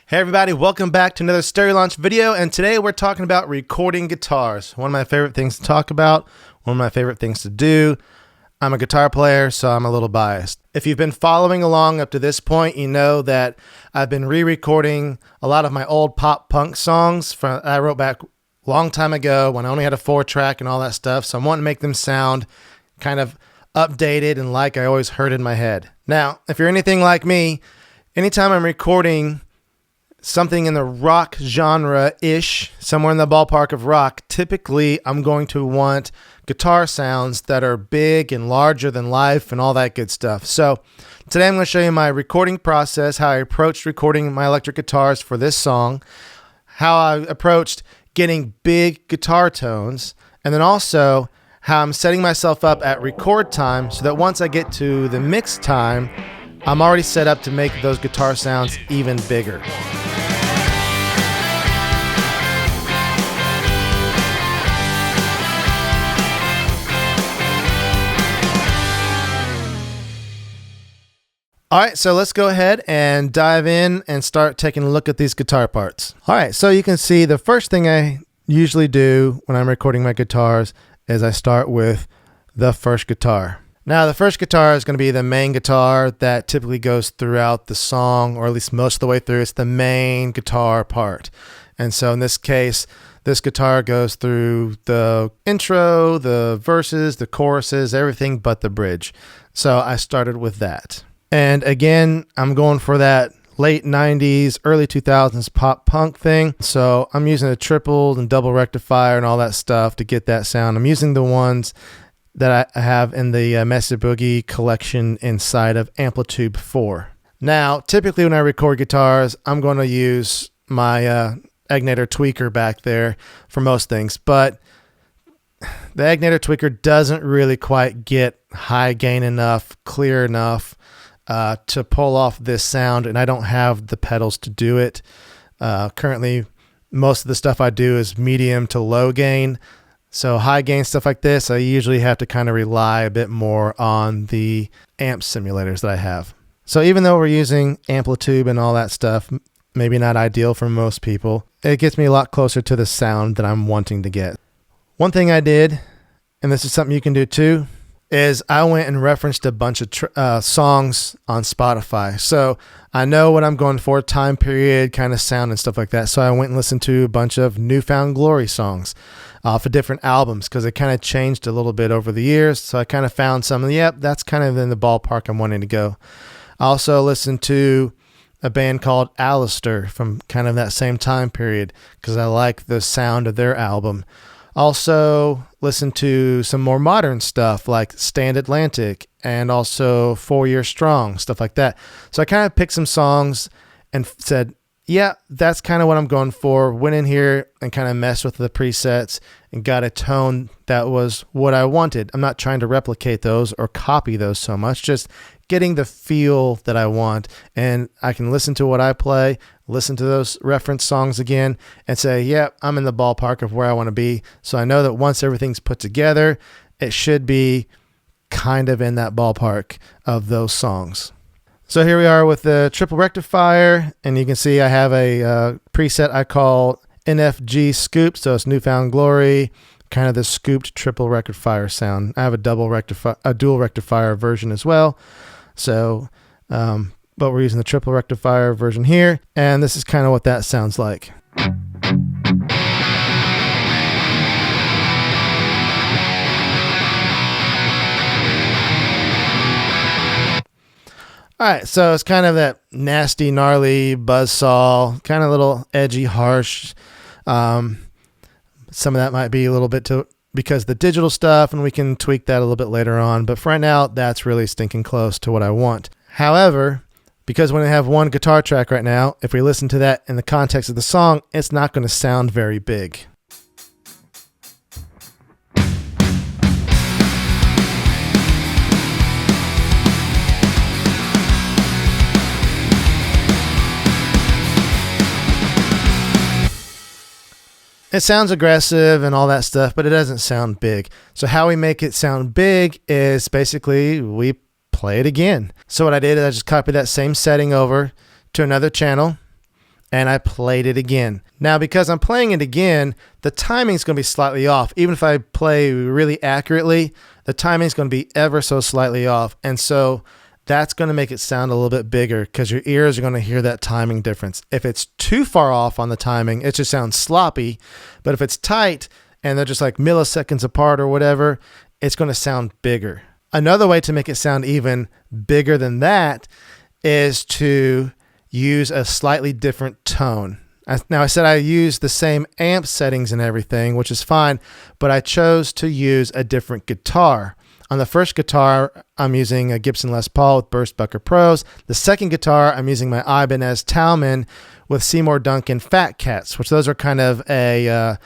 Hey everybody, welcome back to another Stereo Launch video, and today we're talking about recording guitars. One of my favorite things to talk about, one of my favorite things to do. I'm a guitar player, so I'm a little biased. If you've been following along up to this point, you know that I've been re-recording a lot of my old pop punk songs I wrote back a long time ago when I only had a 4-track and all that stuff, so I'm wanting to make them sound kind of updated and like I always heard in my head. Now, if you're anything like me, anytime I'm recording something in the rock genre-ish, somewhere in the ballpark of rock, typically I'm going to want guitar sounds that are big and larger than life and all that good stuff. So today I'm going to show you my recording process, how I approached recording my electric guitars for this song, how I approached getting big guitar tones, and then also how I'm setting myself up at record time so that once I get to the mix time, I'm already set up to make those guitar sounds even bigger. All right, so let's go ahead and dive in and start taking a look at these guitar parts. All right, so you can see the first thing I usually do when I'm recording my guitars is I start with the first guitar. Now, the first guitar is going to be the main guitar that typically goes throughout the song, or at least most of the way through. It's the main guitar part. And so in this case, this guitar goes through the intro, the verses, the choruses, everything but the bridge. So I started with that. And again, I'm going for that late 90s, early 2000s pop punk thing. So I'm using a triple and double rectifier and all that stuff to get that sound. I'm using the ones that I have in the Mesa Boogie collection inside of Amplitube 4. Now, typically when I record guitars, I'm going to use my Agnator tweaker back there for most things. But the Agnator tweaker doesn't really quite get high gain enough, clear enough to pull off this sound, and I don't have the pedals to do it. Currently, most of the stuff I do is medium to low gain. So high gain stuff like this, I usually have to kind of rely a bit more on the amp simulators that I have. So even though we're using Amplitube and all that stuff, maybe not ideal for most people, it gets me a lot closer to the sound that I'm wanting to get. One thing I did, and this is something you can do too, is I went and referenced a bunch of songs on Spotify. So I know what I'm going for, time period, kind of sound and stuff like that. So I went and listened to a bunch of New Found Glory songs off of different albums because it kind of changed a little bit over the years. So I kind of found some, yep, that's kind of in the ballpark I'm wanting to go. I also listened to a band called Alistair from kind of that same time period because I like the sound of their album. Also listen to some more modern stuff like Stand Atlantic and also 4 Year Strong, stuff like that. So I kind of picked some songs and said, yeah, that's kind of what I'm going for. Went in here and kind of messed with the presets and got a tone that was what I wanted. I'm not trying to replicate those or copy those so much, just getting the feel that I want. And I can listen to what I play, listen to those reference songs again and say, yeah, I'm in the ballpark of where I want to be. So I know that once everything's put together, it should be kind of in that ballpark of those songs. So here we are with the triple rectifier, and you can see I have a preset I call NFG Scoop, so it's New Found Glory, kind of the scooped triple rectifier sound. I have a dual rectifier version as well. So, but we're using the triple rectifier version here, and this is kind of what that sounds like. All right, so it's kind of that nasty, gnarly buzzsaw, kind of a little edgy, harsh. Some of that might be a little bit because the digital stuff, and we can tweak that a little bit later on. But for right now, that's really stinking close to what I want. However, because when I have one guitar track right now, if we listen to that in the context of the song, it's not going to sound very big. It sounds aggressive and all that stuff, but it doesn't sound big. So how we make it sound big is basically we play it again. So what I did is I just copied that same setting over to another channel, and I played it again. Now, because I'm playing it again, the timing is going to be slightly off. Even if I play really accurately, the timing is going to be ever so slightly off. And so that's going to make it sound a little bit bigger because your ears are going to hear that timing difference. If it's too far off on the timing, it just sounds sloppy. But if it's tight and they're just like milliseconds apart or whatever, it's going to sound bigger. Another way to make it sound even bigger than that is to use a slightly different tone. Now, I said I used the same amp settings and everything, which is fine, but I chose to use a different guitar. On the first guitar, I'm using a Gibson Les Paul with Burstbucker Pros. The second guitar, I'm using my Ibanez Talman with Seymour Duncan Fat Cats, which those are kind of a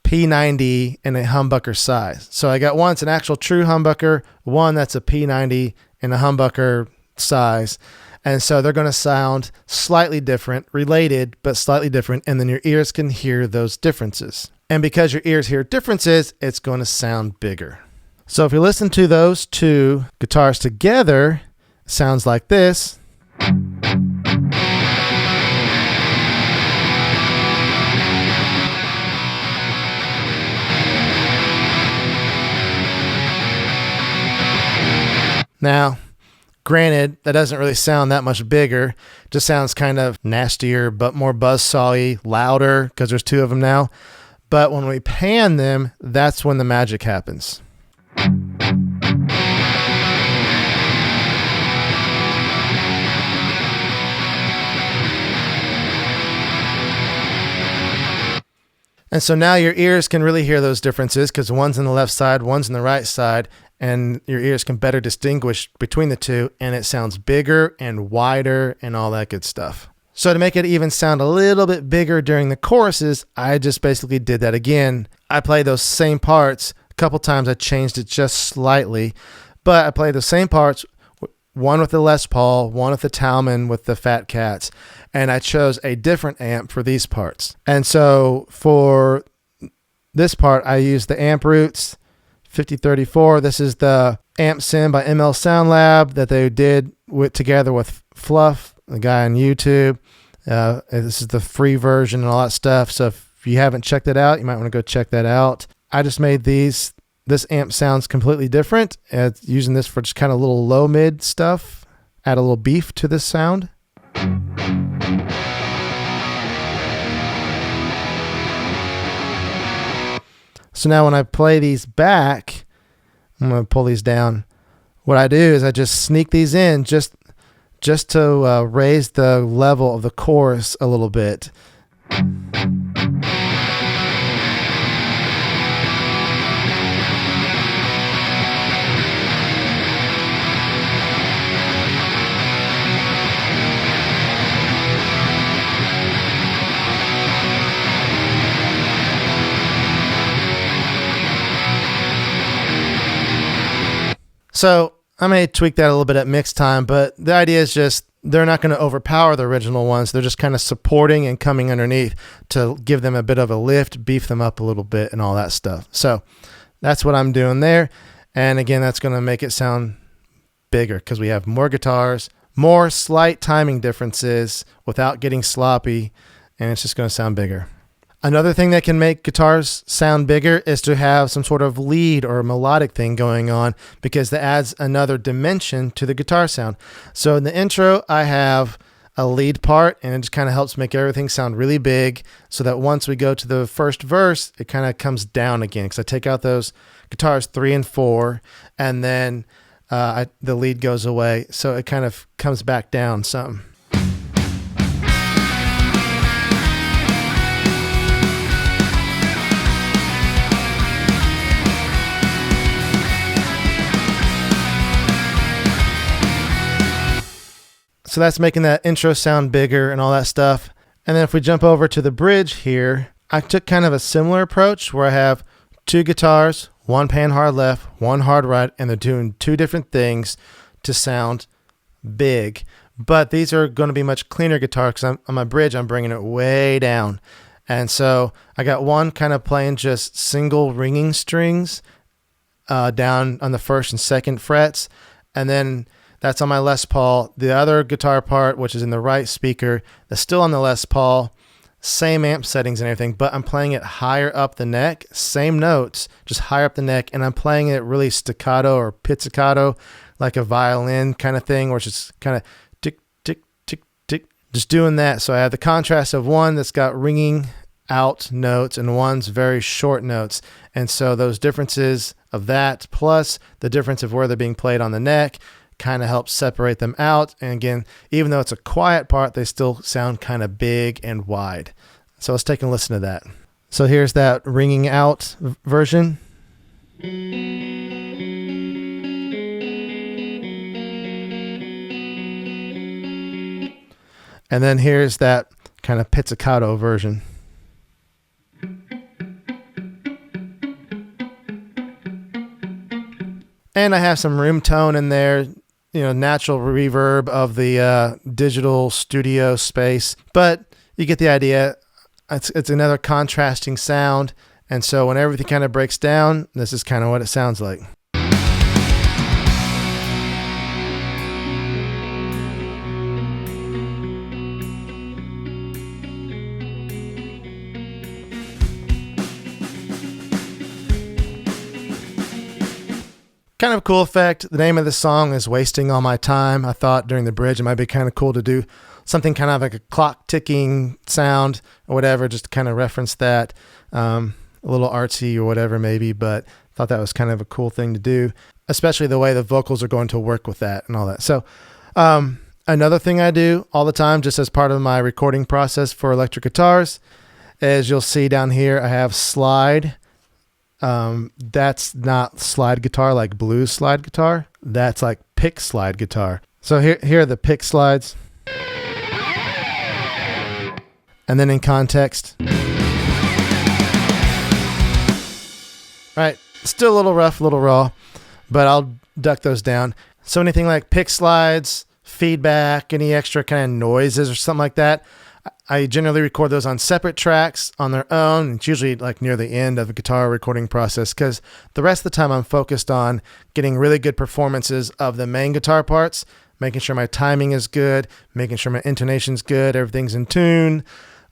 P90 in a humbucker size. So I got one, it's an actual true humbucker, one that's a P90 in a humbucker size. And so they're going to sound slightly different, related, but slightly different. And then your ears can hear those differences. And because your ears hear differences, it's going to sound bigger. So if you listen to those two guitars together, it sounds like this. Now, granted, that doesn't really sound that much bigger. It just sounds kind of nastier, but more buzzsawy, louder, because there's two of them now. But when we pan them, that's when the magic happens. And so now your ears can really hear those differences because one's on the left side, one's on the right side, and your ears can better distinguish between the two, and it sounds bigger and wider and all that good stuff. So to make it even sound a little bit bigger during the choruses, I just basically did that again. I played those same parts. A couple times I changed it just slightly, but I played the same parts, one with the Les Paul, one with the Talman with the Fat Cats, and I chose a different amp for these parts. And so for this part, I used the Amp Roots 5034. This is the Amp Sim by ML Sound Lab that they did together with Fluff, the guy on YouTube. This is the free version and all that stuff. So if you haven't checked it out, you might want to go check that out. I just made these. This amp sounds completely different. Using this for just kind of little low mid stuff. Add a little beef to this sound. So now when I play these back, I'm going to pull these down. What I do is I just sneak these in just to raise the level of the chorus a little bit. So I may tweak that a little bit at mix time, but the idea is just they're not going to overpower the original ones. They're just kind of supporting and coming underneath to give them a bit of a lift, beef them up a little bit and all that stuff. So that's what I'm doing there. And again, that's going to make it sound bigger because we have more guitars, more slight timing differences without getting sloppy, and it's just going to sound bigger. Another thing that can make guitars sound bigger is to have some sort of lead or melodic thing going on because that adds another dimension to the guitar sound. So in the intro, I have a lead part and it just kind of helps make everything sound really big so that once we go to the first verse, it kind of comes down again because I take out those guitars 3 and 4 and then the lead goes away. So it kind of comes back down some. So that's making that intro sound bigger and all that stuff. And then if we jump over to the bridge here, I took kind of a similar approach where I have two guitars, one pan hard left, one hard right, and they're doing two different things to sound big. But these are going to be much cleaner guitars because on my bridge, I'm bringing it way down. And so I got one kind of playing just single ringing strings down on the first and second frets. And then That's on my Les Paul. The other guitar part, which is in the right speaker, that's still on the Les Paul. Same amp settings and everything, but I'm playing it higher up the neck, same notes, just higher up the neck, and I'm playing it really staccato or pizzicato, like a violin kind of thing, where it's just kind of tick, tick, tick, tick, just doing that. So I have the contrast of one that's got ringing out notes and one's very short notes. And so those differences of that, plus the difference of where they're being played on the neck, kind of helps separate them out. And again, even though it's a quiet part, they still sound kind of big and wide. So let's take a listen to that. So here's that ringing out version. And then here's that kind of pizzicato version. And I have some room tone in there, natural reverb of the digital studio space. But you get the idea. It's another contrasting sound. And so when everything kind of breaks down, this is kind of what it sounds like. Kind of a cool effect. The name of the song is Wasting All My Time. I thought during the bridge it might be kind of cool to do something kind of like a clock ticking sound or whatever, just to kind of reference that. A little artsy or whatever maybe, but thought that was kind of a cool thing to do, especially the way the vocals are going to work with that and all that. So another thing I do all the time, just as part of my recording process for electric guitars, is you'll see down here I have slide. That's not slide guitar like blues slide guitar. That's like pick slide guitar. So here are the pick slides. And then in context. All right, still a little rough, a little raw, but I'll duck those down. So anything like pick slides, feedback, any extra kind of noises or something like that, I generally record those on separate tracks on their own. It's usually like near the end of the guitar recording process, because the rest of the time I'm focused on getting really good performances of the main guitar parts, making sure my timing is good, making sure my intonation's good, everything's in tune,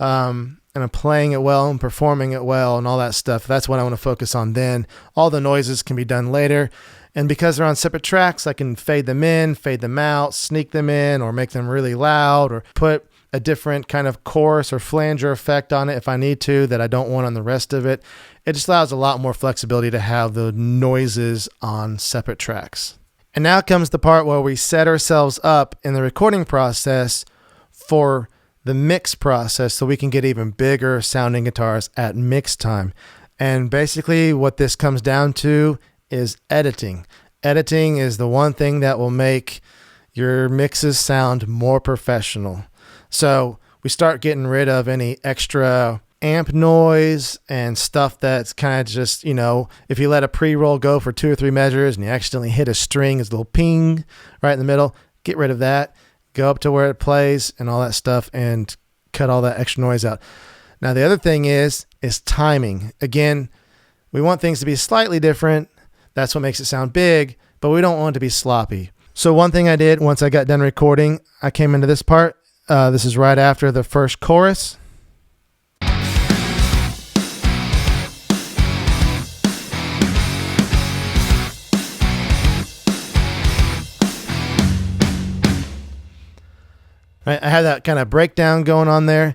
and I'm playing it well and performing it well and all that stuff. That's what I want to focus on then. All the noises can be done later. And because they're on separate tracks, I can fade them in, fade them out, sneak them in, or make them really loud, or put a different kind of chorus or flanger effect on it if I need to that I don't want on the rest of it. It just allows a lot more flexibility to have the noises on separate tracks. And now comes the part where we set ourselves up in the recording process for the mix process so we can get even bigger sounding guitars at mix time. And basically what this comes down to is editing. Editing is the one thing that will make your mixes sound more professional. So we start getting rid of any extra amp noise and stuff that's kind of just, if you let a pre-roll go for 2 or 3 measures and you accidentally hit a string, it's a little ping right in the middle, get rid of that, go up to where it plays and all that stuff and cut all that extra noise out. Now the other thing is timing. Again, we want things to be slightly different. That's what makes it sound big, but we don't want it to be sloppy. So one thing I did once I got done recording, I came into this part. This is right after the first chorus. Right, I had that kind of breakdown going on there,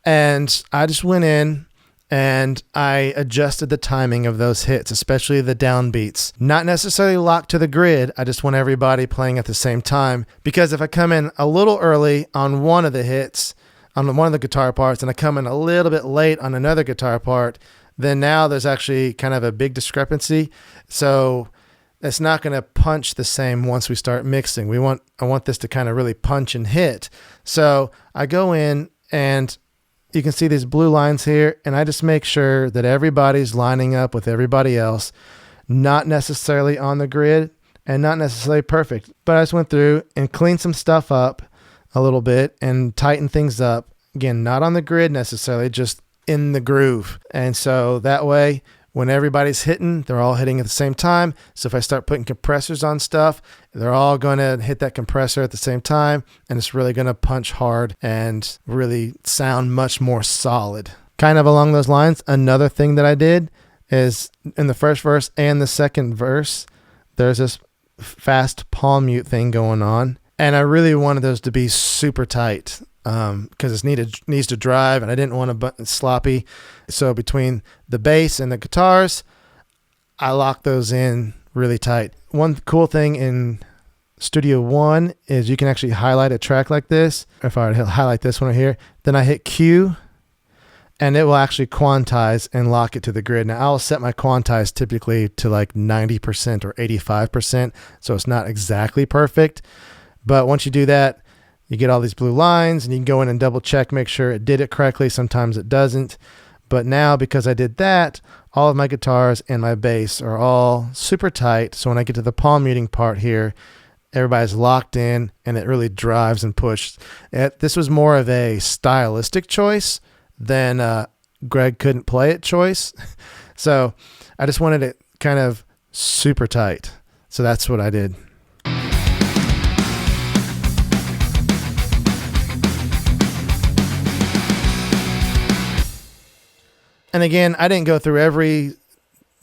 and I just went in and I adjusted the timing of those hits, especially the downbeats. Not necessarily locked to the grid. I just want everybody playing at the same time, because if I come in a little early on one of the hits, on one of the guitar parts, and I come in a little bit late on another guitar part, then now there's actually kind of a big discrepancy. So it's not going to punch the same once we start mixing. I want this to kind of really punch and hit. So I go in and you can see these blue lines here, and I just make sure that everybody's lining up with everybody else, not necessarily on the grid and not necessarily perfect. But I just went through and cleaned some stuff up a little bit and tightened things up. Again, not on the grid necessarily, just in the groove. And so that way when everybody's hitting, they're all hitting at the same time. So if I start putting compressors on stuff, they're all going to hit that compressor at the same time, and it's really going to punch hard and really sound much more solid. Kind of along those lines, another thing that I did is in the first verse and the second verse, there's this fast palm mute thing going on, and I really wanted those to be super tight because it needs to drive, and I didn't want to sloppy. So between the bass and the guitars, I locked those in really tight. One cool thing in Studio One is you can actually highlight a track like this. If I were to highlight this one right here, then I hit Q, and it will actually quantize and lock it to the grid. Now I'll set my quantize typically to like 90% or 85%, so it's not exactly perfect. But once you do that, you get all these blue lines, and you can go in and double check, make sure it did it correctly. Sometimes it doesn't. But now, because I did that, all of my guitars and my bass are all super tight. So when I get to the palm muting part here, everybody's locked in, and it really drives and pushes. This was more of a stylistic choice than Greg couldn't play it choice. So I just wanted it kind of super tight. So that's what I did. And again, I didn't go through every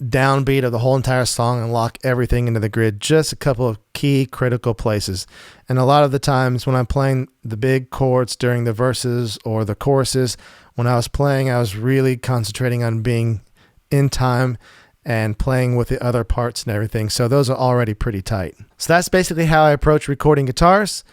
downbeat of the whole entire song and lock everything into the grid, just a couple of key critical places. And a lot of the times when I'm playing the big chords during the verses or the choruses, when I was playing, I was really concentrating on being in time and playing with the other parts and everything. So those are already pretty tight. So that's basically how I approach recording guitars.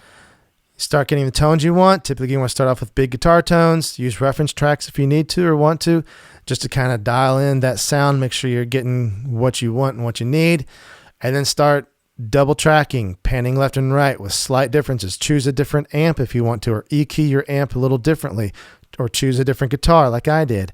Start getting the tones you want. Typically you want to start off with big guitar tones. Use reference tracks if you need to or want to, just to kind of dial in that sound, make sure you're getting what you want and what you need. And then start double tracking, panning left and right with slight differences. Choose a different amp if you want to, or EQ your amp a little differently, or choose a different guitar like I did.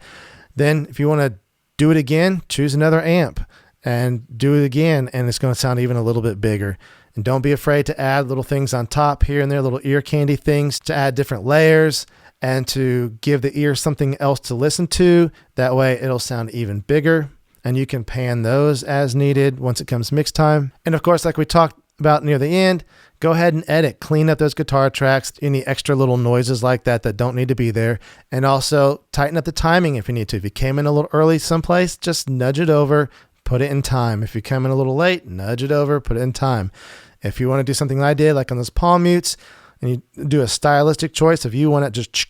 Then if you want to do it again, choose another amp and do it again, and it's going to sound even a little bit bigger. And don't be afraid to add little things on top here and there, little ear candy things to add different layers and to give the ear something else to listen to. That way it'll sound even bigger, and you can pan those as needed once it comes mix time. And of course, like we talked about near the end, go ahead and edit, clean up those guitar tracks, any extra little noises like that don't need to be there. And also tighten up the timing if you need to. If you came in a little early someplace, just nudge it over, put it in time. If you come in a little late, nudge it over, put it in time. If you want to do something like I did, like on those palm mutes, and you do a stylistic choice, if you want it just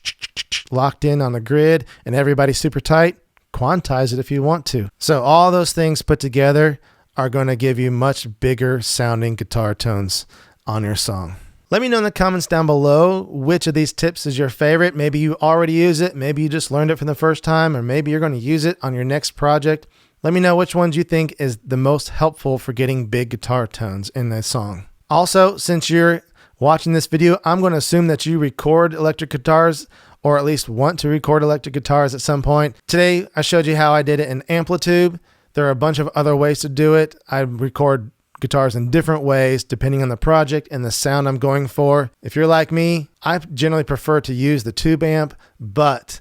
locked in on the grid and everybody's super tight, quantize it if you want to. So all those things put together are going to give you much bigger sounding guitar tones on your song. Let me know in the comments down below which of these tips is your favorite. Maybe you already use it, maybe you just learned it for the first time, or maybe you're going to use it on your next project. Let me know which ones you think is the most helpful for getting big guitar tones in a song. Also, since you're watching this video, I'm going to assume that you record electric guitars, or at least want to record electric guitars at some point. Today, I showed you how I did it in Amplitube. There are a bunch of other ways to do it. I record guitars in different ways depending on the project and the sound I'm going for. If you're like me, I generally prefer to use the tube amp, but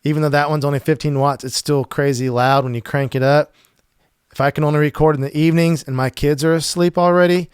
even though that one's only 15 watts, it's still crazy loud when you crank it up. If I can only record in the evenings and my kids are asleep already,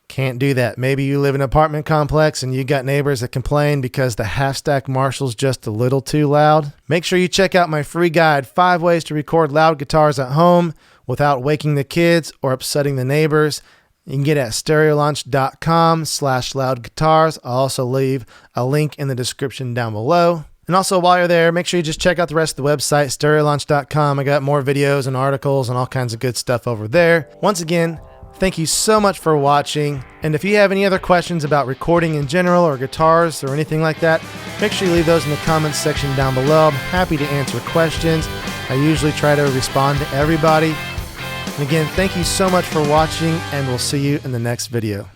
can't do that. Maybe you live in an apartment complex and you got neighbors that complain because the half-stack Marshall's just a little too loud. Make sure you check out my free guide, 5 ways to record loud guitars at home without waking the kids or upsetting the neighbors. You can get it at stereolaunch.com/loudguitars. I'll also leave a link in the description down below. And also, while you're there, make sure you just check out the rest of the website, stereolaunch.com. I got more videos and articles and all kinds of good stuff over there. Once again, thank you so much for watching. And if you have any other questions about recording in general or guitars or anything like that, make sure you leave those in the comments section down below. I'm happy to answer questions. I usually try to respond to everybody. And again, thank you so much for watching, and we'll see you in the next video.